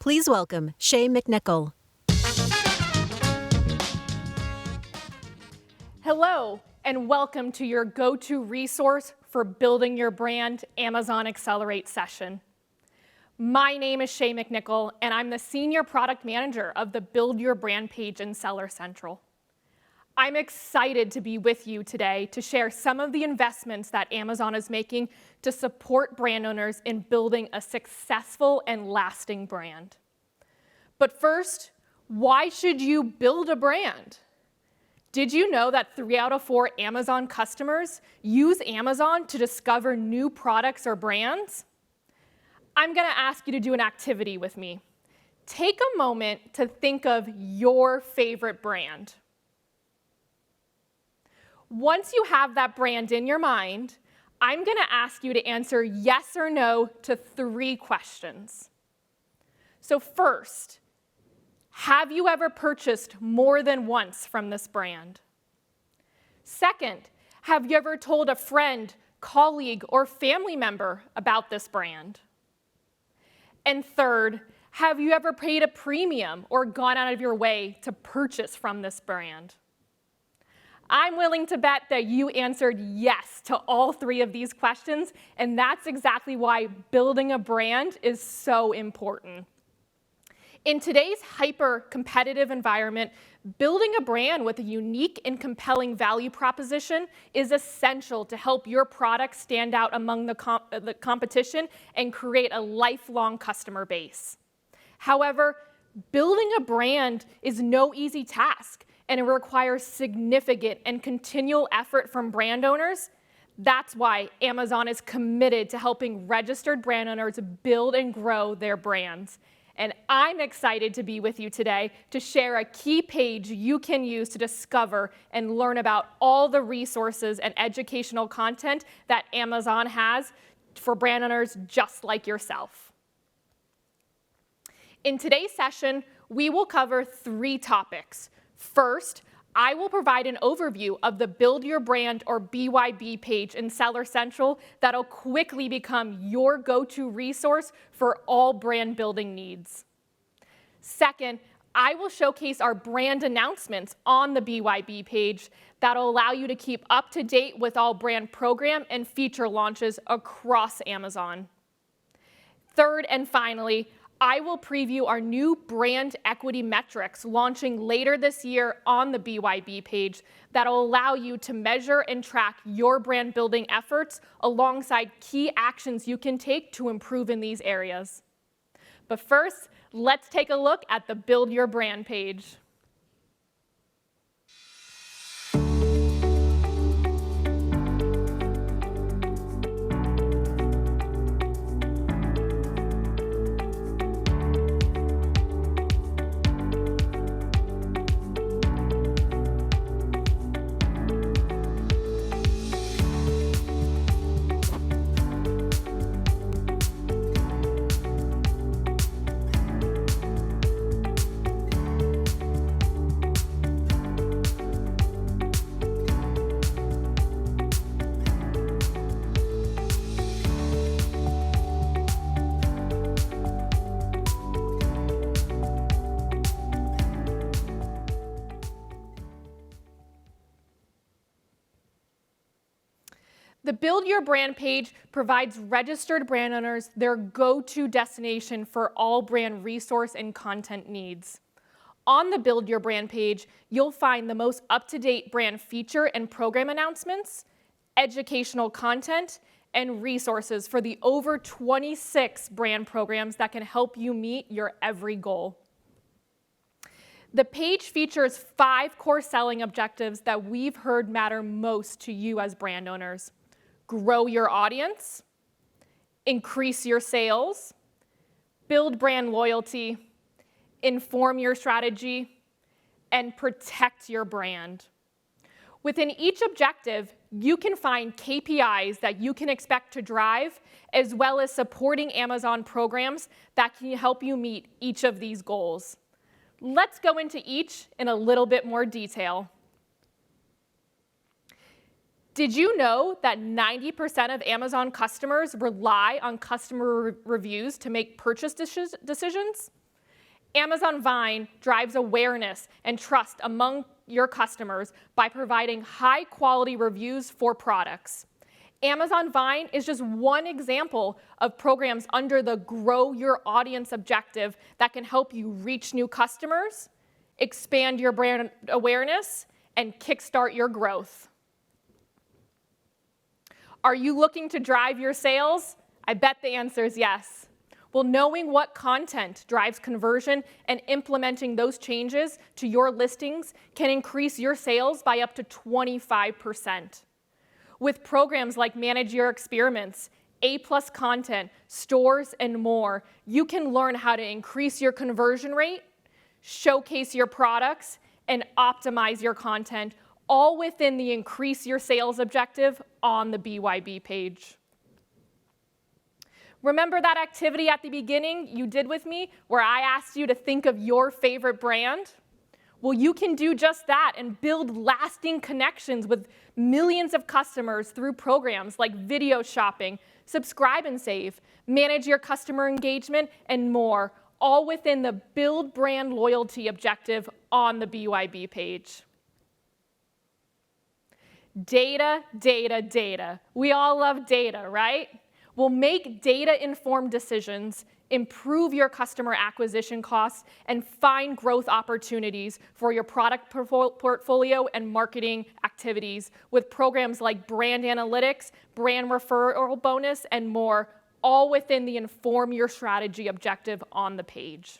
Please welcome Shay McNichol. Hello, and welcome to your go-to resource for building your brand Amazon Accelerate session. My name is Shay McNichol, and I'm the Senior Product Manager of the Build Your Brand page in Seller Central. I'm excited to be with you today to share some of the investments that Amazon is making to support brand owners in building a successful and lasting brand. But first, why should you build a brand? Did you know that 3 out of 4 Amazon customers use Amazon to discover new products or brands? I'm going to ask you to do an activity with me. Take a moment to think of your favorite brand. Once you have that brand in your mind, I'm going to ask you to answer yes or no to 3 questions. So first, have you ever purchased more than once from this brand? Second, have you ever told a friend, colleague, or family member about this brand? And third, have you ever paid a premium or gone out of your way to purchase from this brand? I'm willing to bet that you answered yes to all 3 of these questions, and that's exactly why building a brand is so important. In today's hyper-competitive environment, building a brand with a unique and compelling value proposition is essential to help your product stand out among the competition and create a lifelong customer base. However, building a brand is no easy task, and it requires significant and continual effort from brand owners. That's why Amazon is committed to helping registered brand owners build and grow their brands. And I'm excited to be with you today to share a key page you can use to discover and learn about all the resources and educational content that Amazon has for brand owners just like yourself. In today's session, we will cover 3 topics. First, I will provide an overview of the Build Your Brand or BYB page in Seller Central that'll quickly become your go-to resource for all brand building needs. Second, I will showcase our brand announcements on the BYB page that'll allow you to keep up to date with all brand program and feature launches across Amazon. Third and finally, I will preview our new brand equity metrics launching later this year on the BYB page that'll allow you to measure and track your brand building efforts alongside key actions you can take to improve in these areas. But first, let's take a look at the Build Your Brand page. The Build Your Brand page provides registered brand owners their go-to destination for all brand resource and content needs. On the Build Your Brand page, you'll find the most up-to-date brand feature and program announcements, educational content, and resources for the over 26 brand programs that can help you meet your every goal. The page features 5 core selling objectives that we've heard matter most to you as brand owners. Grow your audience, increase your sales, build brand loyalty, inform your strategy, and protect your brand. Within each objective, you can find KPIs that you can expect to drive, as well as supporting Amazon programs that can help you meet each of these goals. Let's go into each in a little bit more detail. Did you know that 90% of Amazon customers rely on customer reviews to make purchase decisions? Amazon Vine drives awareness and trust among your customers by providing high-quality reviews for products. Amazon Vine is just one example of programs under the Grow Your Audience objective that can help you reach new customers, expand your brand awareness, and kickstart your growth. Are you looking to drive your sales? I bet the answer is yes. Well, knowing what content drives conversion and implementing those changes to your listings can increase your sales by up to 25%. With programs like Manage Your Experiments, A+ content, stores, and more, you can learn how to increase your conversion rate, showcase your products, and optimize your content, all within the Increase Your Sales objective on the BYB page. Remember that activity at the beginning you did with me where I asked you to think of your favorite brand? Well, you can do just that and build lasting connections with millions of customers through programs like Video Shopping, Subscribe and Save, Manage Your Customer Engagement, and more, all within the Build Brand Loyalty objective on the BYB page. Data, data, data. We all love data, right? Well, make data-informed decisions, improve your customer acquisition costs, and find growth opportunities for your product portfolio and marketing activities with programs like Brand Analytics, Brand Referral Bonus, and more, all within the Inform Your Strategy objective on the page.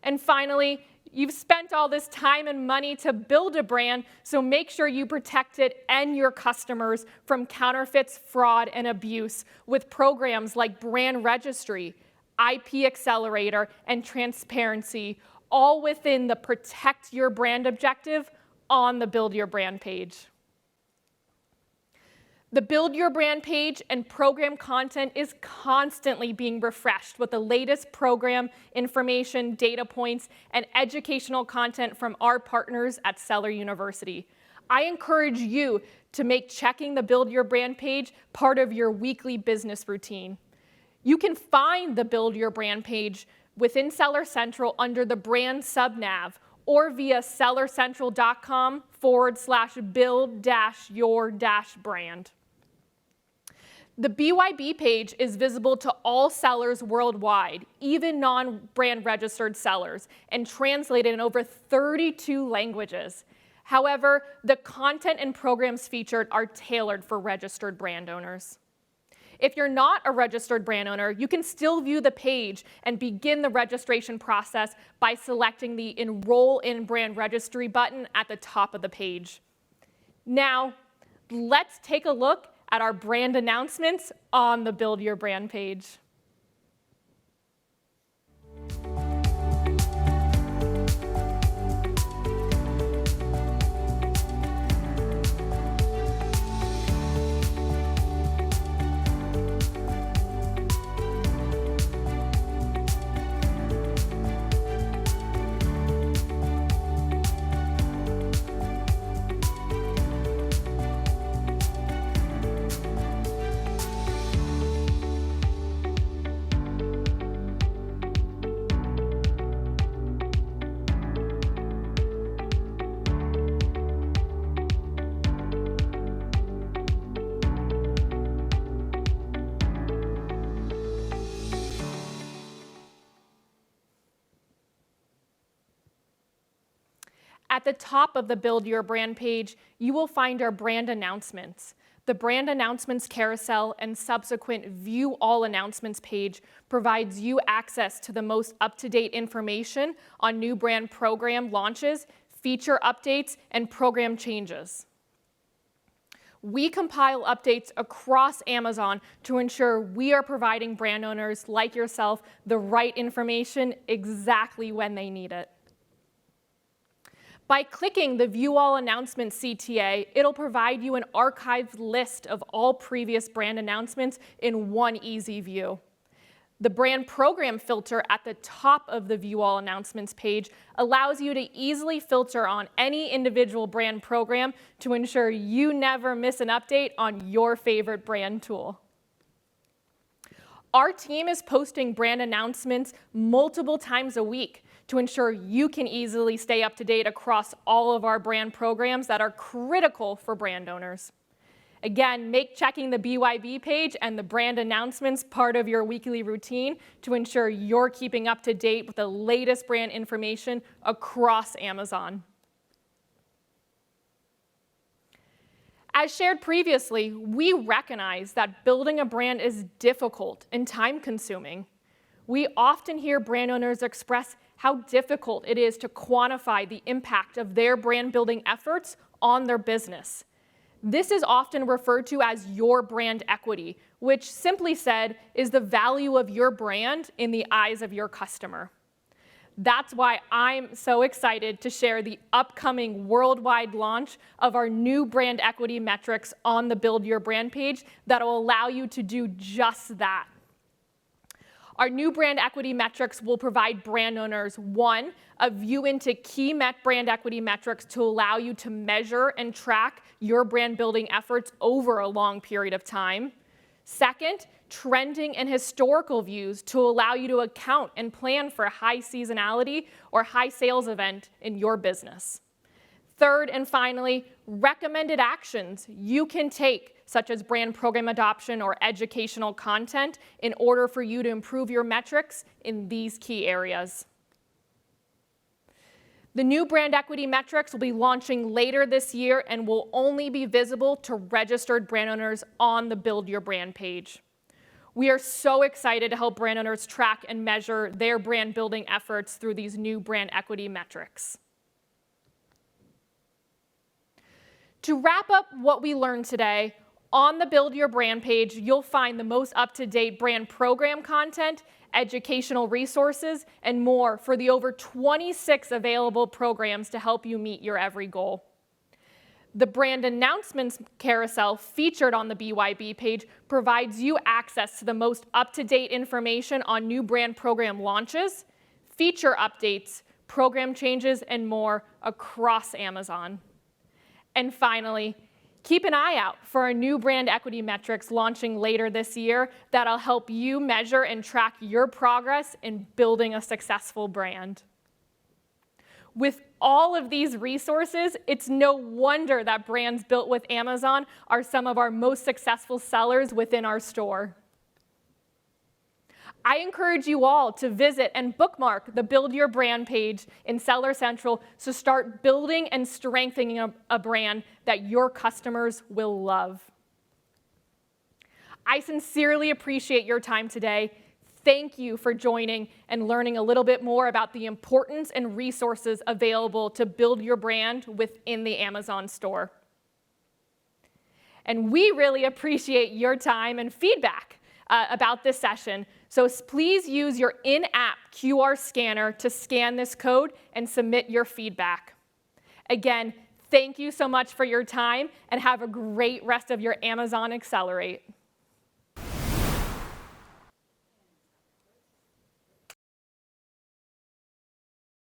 And finally, you've spent all this time and money to build a brand, so make sure you protect it and your customers from counterfeits, fraud, and abuse with programs like Brand Registry, IP Accelerator, and Transparency, all within the Protect Your Brand objective on the Build Your Brand page. The Build Your Brand page and program content is constantly being refreshed with the latest program information, data points, and educational content from our partners at Seller University. I encourage you to make checking the Build Your Brand page part of your weekly business routine. You can find the Build Your Brand page within Seller Central under the brand subnav or via sellercentral.com/build-your-brand. The BYB page is visible to all sellers worldwide, even non-brand registered sellers, and translated in over 32 languages. However, the content and programs featured are tailored for registered brand owners. If you're not a registered brand owner, you can still view the page and begin the registration process by selecting the Enroll in Brand Registry button at the top of the page. Now, let's take a look at our brand announcements on the Build Your Brand page. At the top of the Build Your Brand page, you will find our brand announcements. The brand announcements carousel and subsequent View All Announcements page provides you access to the most up-to-date information on new brand program launches, feature updates, and program changes. We compile updates across Amazon to ensure we are providing brand owners like yourself the right information exactly when they need it. By clicking the View All Announcements CTA, it'll provide you an archived list of all previous brand announcements in one easy view. The brand program filter at the top of the View All Announcements page allows you to easily filter on any individual brand program to ensure you never miss an update on your favorite brand tool. Our team is posting brand announcements multiple times a week to ensure you can easily stay up to date across all of our brand programs that are critical for brand owners. Again, make checking the BYB page and the brand announcements part of your weekly routine to ensure you're keeping up to date with the latest brand information across Amazon. As shared previously, we recognize that building a brand is difficult and time-consuming. We often hear brand owners express how difficult it is to quantify the impact of their brand building efforts on their business. This is often referred to as your brand equity, which simply said is the value of your brand in the eyes of your customer. That's why I'm so excited to share the upcoming worldwide launch of our new brand equity metrics on the Build Your Brand page that will allow you to do just that. Our new brand equity metrics will provide brand owners, one, a view into key brand equity metrics to allow you to measure and track your brand building efforts over a long period of time. Second, trending and historical views to allow you to account and plan for high seasonality or high sales event in your business. Third, and finally, recommended actions you can take, such as brand program adoption or educational content, in order for you to improve your metrics in these key areas. The new brand equity metrics will be launching later this year and will only be visible to registered brand owners on the Build Your Brand page. We are so excited to help brand owners track and measure their brand building efforts through these new brand equity metrics. To wrap up what we learned today, on the Build Your Brand page, you'll find the most up-to-date brand program content, educational resources, and more for the over 26 available programs to help you meet your every goal. The brand announcements carousel featured on the BYB page provides you access to the most up-to-date information on new brand program launches, feature updates, program changes, and more across Amazon. And finally, keep an eye out for our new brand equity metrics launching later this year that'll help you measure and track your progress in building a successful brand. With all of these resources, it's no wonder that brands built with Amazon are some of our most successful sellers within our store. I encourage you all to visit and bookmark the Build Your Brand page in Seller Central to start building and strengthening a brand that your customers will love. I sincerely appreciate your time today. Thank you for joining and learning a little bit more about the importance and resources available to build your brand within the Amazon store. And we really appreciate your time and feedback about this session. So please use your in-app QR scanner to scan this code and submit your feedback. Again, thank you so much for your time and have a great rest of your Amazon Accelerate.